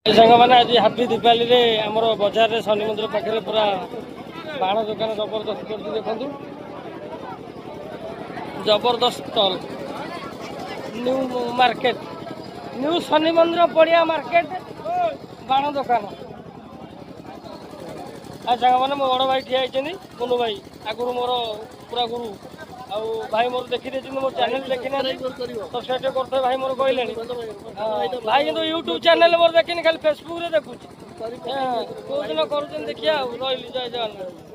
सांग मैंने आज हापी दीपावली रे आमर बजार रे शनि मंदिर पाखे पूरा बाण दुकान जबरदस्त कर देखु जबरदस्त stall new market new Shani मंदिर पड़िया मार्केट बाण दुकान आ सांग मैंने मो बड़ भाई ठिया मुनु भाई आगुरी मोर पूरा गुरु आउ भाई मोर देखी मो चैनल देखी सब्सक्राइब करते भाई मोर कहले भाई कि यूट्यूब चैनल मोर देखनी खाली फेसबुक रे देखुँ कौ दिन कर देखिए रही जय जगन्नाथ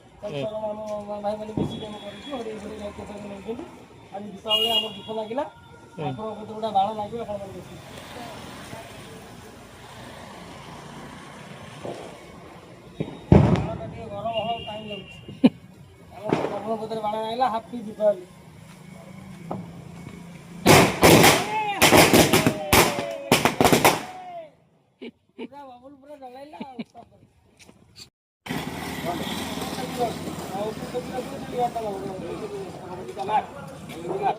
भाई मैंने मिसिक आज दीपावली आम दीप लगे गोटे बाण लगे गरम हवा टाइम लगे बाण लगे हापी दीपावली बाबुल पूरा जलाइला